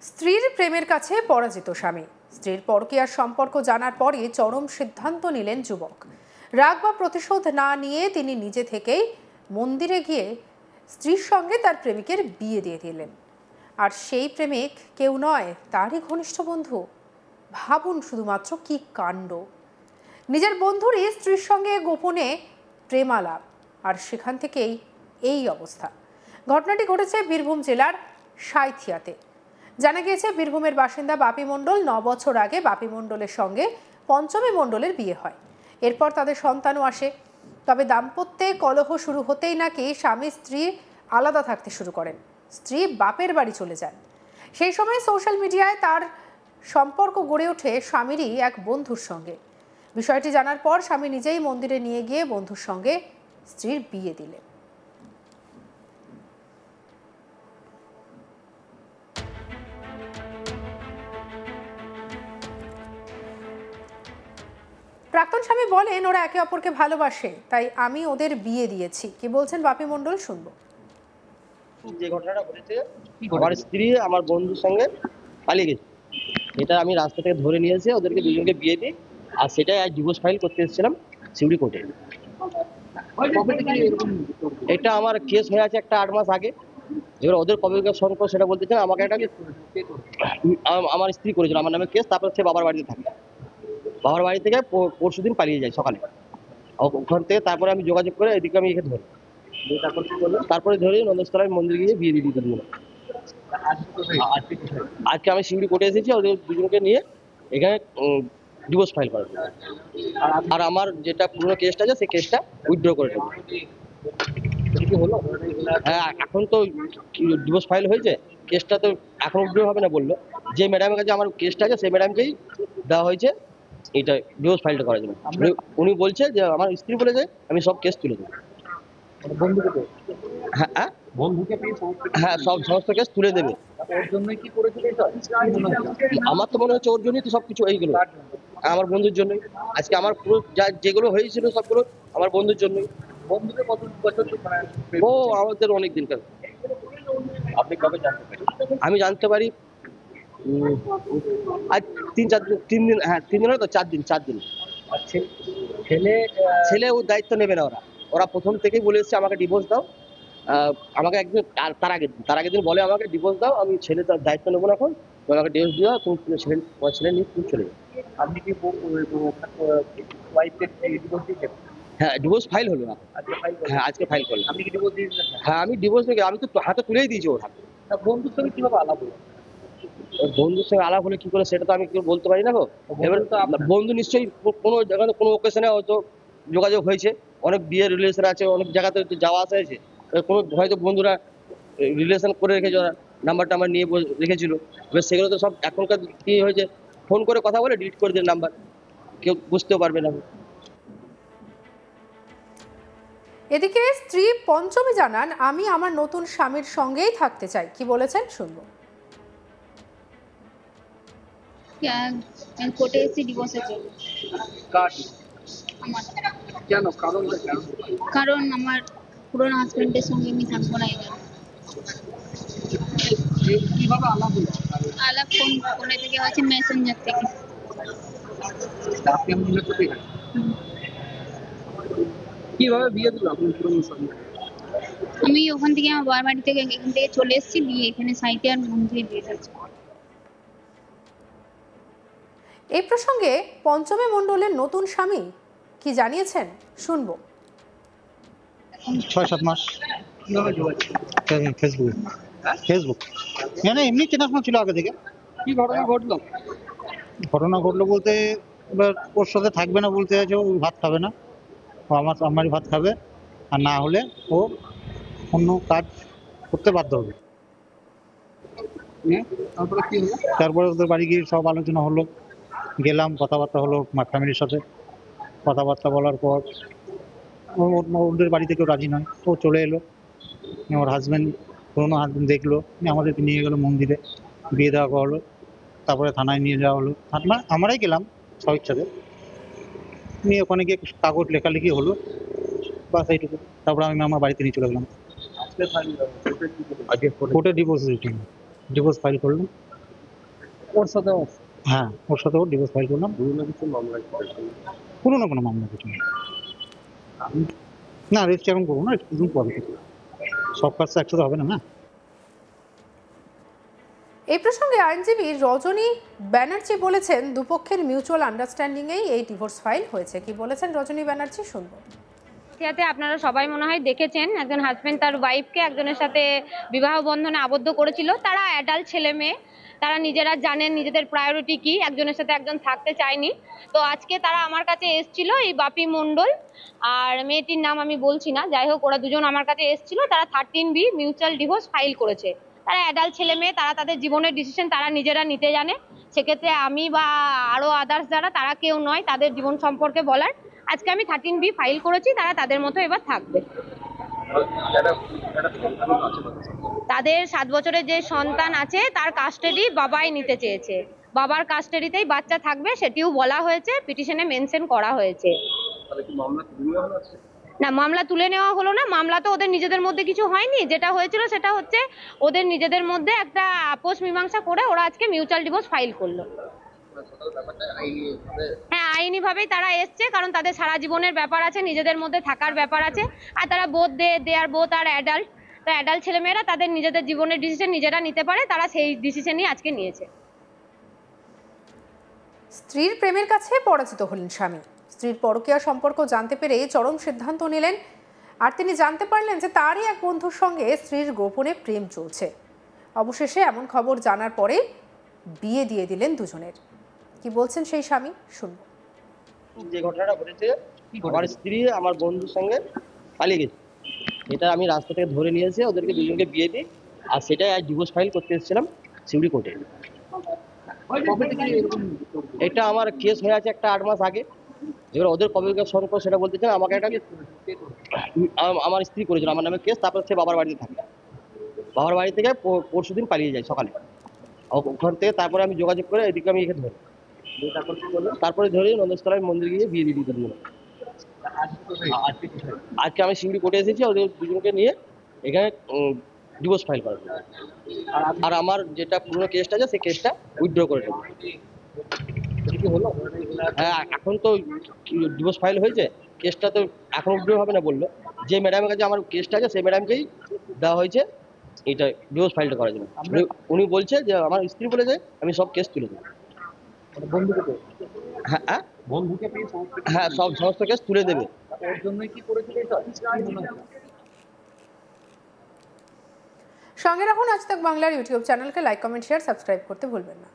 স্ত্রীর প্রেমের কাছে পরাজিত স্বামী। স্ত্রীর পরকীয়ার সম্পর্ক জানার পরই চরম সিদ্ধান্ত নিলেন যুবক। রাগ বা প্রতিশোধ না নিয়ে তিনি নিজে থেকেই মন্দিরে গিয়ে স্ত্রীর সঙ্গে তার প্রেমিকের বিয়ে দিয়ে দিলেন। আর সেই প্রেমিক কেউ নয়, তারই ঘনিষ্ঠ বন্ধু। ভাবুন শুধুমাত্র কি কাণ্ড! নিজের বন্ধুরই স্ত্রীর সঙ্গে গোপনে প্রেমালাপ, আর সেখান থেকেই এই অবস্থা। ঘটনাটি ঘটেছে বীরভূম জেলার সাঁইথিয়াতে। জানা গিয়েছে, বীরভূমের বাসিন্দা বাপি মণ্ডল 9 বছর আগে বাপি মণ্ডলের সঙ্গে পঞ্চমী মণ্ডলের বিয়ে হয়। এরপর তাদের সন্তানও আসে। তবে দাম্পত্যে কলহ শুরু হতেই নাকি স্বামী স্ত্রী আলাদা থাকতে শুরু করেন। স্ত্রী বাপের বাড়ি চলে যান। সেই সময় সোশ্যাল মিডিয়ায় তার সম্পর্ক গড়ে ওঠে স্বামীরই এক বন্ধুর সঙ্গে। বিষয়টি জানার পর স্বামী নিজেই মন্দিরে নিয়ে গিয়ে বন্ধুর সঙ্গে স্ত্রীর বিয়ে দিলেন। প্রাক্তন স্বামী বলেন, ওরা একে অপরকে ভালোবাসে, তাই আমি ওদের বিয়ে দিয়েছি। কি বলছেন বাপি মণ্ডল, শুনবো। যে ঘটনাটা ঘটেছে, আমার স্ত্রী আমার বন্ধুর সঙ্গে পালিয়ে গেছে। এটা আমি রাস্তা থেকে ধরে নিয়ে এসে ওদেরকে দুজনকে বিয়ে দিই। আর সেটাই আজ ডিভোর্স ফাইল করতে এসেছিলাম সিউড়ি কোর্টে। এটা আমার কেস হয়ে আছে একটা 8 মাস আগে। এবার ওদের কবে সম্পর্ক সেটা বলতে চান। আমাকে একটা আমার স্ত্রী করেছিল আমার নামে কেস। তারপর সে বাবার বাড়িতে থাকে। বাবার বাড়ি থেকে পরশুদিন পালিয়ে যায় সকালে। ওখান থেকে তারপরে আমি যোগাযোগ করে এদিকে আমি এখানে ধরি। তারপরে ধরে নন্দস্তলায় মন্দির গিয়ে বিয়ে দিয়ে দিতে। আজকে আমি সিউড়ি কোর্টে এসেছি ওদের দুজনকে নিয়ে এখানে ডিভোর্স ফাইল করার। আর আমার যেটা পুরনো কেসটা আছে সেই কেসটা উইথড্র করে দেবো। হ্যাঁ, এখন তো ডিভোর্স ফাইল হয়েছে, কেসটা তো এখন উইথড্র হবে না বললো। যে ম্যাডামের কাছে আমার কেসটা আছে সেই ম্যাডামকেই দেওয়া হয়েছে এটা ডিভোর্স ফাইলটা করার জন্য। উনি বলছে যে আমার স্ত্রী বলেছে আমি সব কেস তুলে দেবো। হ্যাঁ, হ্যাঁ, সমস্ত কেস তুলে দেবে। আমার তো মনে হচ্ছে ওর জন্যই তো সবকিছু এইগুলো, আমার বন্ধুর জন্যই। আজকে আমার পুরো যেগুলো হয়েছিল সবগুলো আমার বন্ধুর জন্যই। ও আমাদের অনেক দিনকার। আপনি কবে জানতে পারি? আমি জানতে পারি আজ 3 দিন। হ্যাঁ, 3 দিন, তো 4 দিন। আচ্ছা, ছেলে ওর দায়িত্ব নেবে না। ওরা প্রথম থেকেই বলে এসেছে আমাকে ডিভোর্স দাও। আমাকে একদিন তার আগের দিন বলে আমাকে ডিভোর্স দাও, আমি ছেলে তার দায়িত্ব নেবো না। এখন আমাকে ডিভোর্স দিও, তুমি ছেলে নিয়ে তুমি চলে যাও। আপনি কি হ্যাঁ, ডিভোর্স ফাইল হলো। হ্যাঁ, আজকে ফাইল করলাম। আপনি কি ডিভোর্স দিয়েছেন? হ্যাঁ, আমি ডিভোর্স নিয়ে আমি তো হাতে তুলেই দিয়েছি ওর হাতে। বন্ধুর সঙ্গে কিভাবে আলাপ হলো? বন্ধুর সঙ্গে আলাপ হলে কি করে সেটা তো আমি কেউ বলতে পারি না গো। এবার তো বন্ধু নিশ্চয়ই কোনো জায়গায় কোনো ওকেশনে হয়তো যোগাযোগ হয়েছে। অনেক বিয়ের রিলেশন আছে, অনেক জায়গাতে যাওয়া আসা হয়েছে। কোনো হয়তো বন্ধুরা রিলেশন করে রেখেছে, ওরা নাম্বারটা আমার নিয়ে রেখেছিল। এবার সেগুলো তো সব এখনকার কি হয়েছে, ফোন করে কথা বলে ডিলিট করে দেন নাম্বার, কেউ বুঝতেও পারবে না। এদিকে স্ত্রী পঞ্চমী জানান, আমি আমার নতুন স্বামীর সঙ্গেই থাকতে চাই। কি বলেছেন, শুনবো। কোর্টে এসে ডিভোর্সের জন্য। কারণ আমার পুরনো হাজবেন্ডের সঙ্গে আমি থাকবো না। আলাপ ফোনে থেকে হয়েছে, মেসেঞ্জার থেকে। কিভাবে বিয়ে দিল আপনি? আমি ওখান থেকে আমার বাবার বাড়ি থেকে এখান থেকে চলে এসেছি, বিয়ে এখানে সাঁইথিয়ার মন্দিরে বিয়ে দিয়েছি। এই প্রসঙ্গে পঞ্চমী মণ্ডলের নতুন স্বামী কি জানিয়েছেন, শুনবো। 6-7 মাস ফেসবুক মানে এমনি চেনাশোনা ছিল আগে থেকে। কি ঘটনা ঘটলো? ঘটনা ঘটলো বলতে, এবার ওর সাথে থাকবে না বলতে আছে, ও ভাত খাবে না, ও আমারই ভাত খাবে, আর না হলে ও অন্য কাজ করতে বাধ্য হবে। তারপরে ওদের বাড়ি গিয়ে সব আলোচনা হলো, গেলাম, কথাবার্তা হলো ফ্যামিলির সাথে। কথাবার্তা বলার পর ওদের বাড়ি থেকেও রাজি নয়, ও চলে এলো। ওর হাজব্যান্ড, পুরোনো হাজব্যান্ড দেখলো, আমাদেরকে নিয়ে গেলো মন্দিরে, বিয়ে দেওয়া হলো। তারপরে থানায় নিয়ে যাওয়া হলো, আমরাই গেলাম স্বইচ্ছাতে। নিয়ে ওখানে গিয়ে কাগজ লেখালেখি হলো, বাস এইটুকু। তারপরে আমি আমার বাড়িতে নিয়ে চলে গেলাম। কোর্টে ডিভোর্স ফাইল করলাম। ওর সাথেও হ্যাঁ, ওর সাথেও ডিভোর্স ফাইল করলাম। পুরোনো কোনো মামলা কিছু নেই। না, রেজিস্ট্রি এখন করবো না, একটু দিন পরে করবো। সব কাজ তো একসাথে হবে না, না। এই প্রসঙ্গে আইনজীবী রজনী ব্যানার্জি বলেছেন, দুপক্ষের মিউচুয়াল আন্ডারস্ট্যান্ডিংয়েই এই ডিভোর্স ফাইল হয়েছে। কি বলেছেন রজনী ব্যানার্জি, শুনবো। যাতে আপনারা সবাই মনে হয় দেখেছেন, একজন হাজবেন্ড তার ওয়াইফকে একজনের সাথে বিবাহ বন্ধনে আবদ্ধ করেছিল। তারা অ্যাডাল্ট ছেলে মেয়ে, তারা নিজেরা জানেন নিজেদের প্রায়োরিটি কি, একজনের সাথে একজন থাকতে চায়নি। তো আজকে তারা আমার কাছে এসেছিল, এই বাপি মণ্ডল আর মেয়েটির নাম আমি বলছি না, যাই হোক ওরা দুজন আমার কাছে এসেছিল। তারা 13B মিউচুয়াল ডিভোর্স ফাইল করেছে। তারা অ্যাডাল্ট ছেলে মেয়ে, তারা তাদের জীবনের ডিসিশন তারা নিজেরা নিতে জানে। সেক্ষেত্রে আমি বা আরো আদার্স যারা, তারা কেউ নয় তাদের জীবন সম্পর্কে বলার। আজকে আমি 13B ফাইল করেছি, তারা তাদের মতো এবার থাকবে। তাদের 7 বছরের যে সন্তান আছে তার কাস্টাডি বাবাই নিতে চেয়েছে। বাবার কাস্টাডিতেই বাচ্চা থাকবে, সেটিও বলা হয়েছে, পিটিশনে মেনশন করা হয়েছে। না, মামলা তুলে নেওয়া হলো না। মামলা তো ওদের নিজেদের মধ্যে কিছু হয়নি। যেটা হয়েছিল সেটা হচ্ছে ওদের নিজেদের মধ্যে একটা আপোষ মীমাংসা করে ওরা আজকে মিউচুয়াল ডিভোর্স ফাইল করলো। হ্যাঁ, আইনি ভাবেই তারা এসছে, কারণ তাদের সারা জীবনের ব্যাপার আছে, নিজেদের মধ্যে থাকার ব্যাপার আছে। আর তারা দে আর বোথ আর অ্যাডাল্ট। তো অ্যাডাল্ট ছেলেমেয়েরা তাদের নিজেদের জীবনের ডিসিশন নিজেরা নিতে পারে, তারা সেই ডিসিশনই আজকে নিয়েছে। স্ত্রীর প্রেমের কাছে পরাজিত হলেন স্বামী। স্ত্রীর পরকীয়া সম্পর্ক জানতে পেরে চরম সিদ্ধান্ত নিলেন। আর তিনি জানতে পারলেন যে তারই এক বন্ধুর সঙ্গে স্ত্রীর গোপনে প্রেম চলছে। অবশেষে এমন খবর জানার পরে বিয়ে দিয়ে দিলেন দুজনের। কি বলছেন সেই স্বামী, শুনবো। যে ঘটনাটা ঘটেছে, আমার স্ত্রী আমার বন্ধুর সঙ্গে পালিয়ে গেছে। এটা আমি রাস্তা থেকে ধরে নিয়ে এসে ওদেরকে দুজনকে বিয়ে দিই। আর সেটাই আজ ডিভোর্স ফাইল করতে এসেছিলাম সিউড়ি কোর্টে। এটা আমার কেস হয়ে আছে একটা 8 মাস আগে। এবার ওদের কবে সম্পর্ক সেটা বলতে চান। আমাকে একটা আমার স্ত্রী করেছিল আমার নামে কেস। তারপর সে বাবার বাড়িতে থাকে। বাবার বাড়ি থেকে পরশুদিন পালিয়ে যায় সকালে। ওখান থেকে তারপরে আমি যোগাযোগ করে এদিকে আমি এখানে ধরি। তারপরে ধরে নন্দস্তলায় মন্দির গিয়ে বিয়ে দিয়ে দিই। আজকে আমি সিউড়ি কোর্টে এসেছি ওদের দুজনকে নিয়ে এখানে ডিভোর্স ফাইল করার জন্য। আর আমার যেটা পুরনো কেসটা আছে সেই কেসটা উইথড্র করে নেব। হ্যাঁ, এখন তো ডিভোর্স ফাইল হয়েছে, কেসটা তো এখন উইথড্র হবে না বললো। যে ম্যাডামের কাছে আমার কেসটা আছে সেই ম্যাডামকেই দেওয়া হয়েছে এটা ডিভোর্স ফাইলটা করার জন্য। উনি বলছে যে আমার স্ত্রী বলেছে আমি সব কেস তুলে দেবো। হ্যাঁ, হ্যাঁ, সমস্ত কেস তুলে দেবে। সঙ্গে রাখুন আজ তাক বাংলার ইউটিউব চ্যানেলকে। লাইক, কমেন্ট, শেয়ার, সাবস্ক্রাইব করতে ভুলবেন না।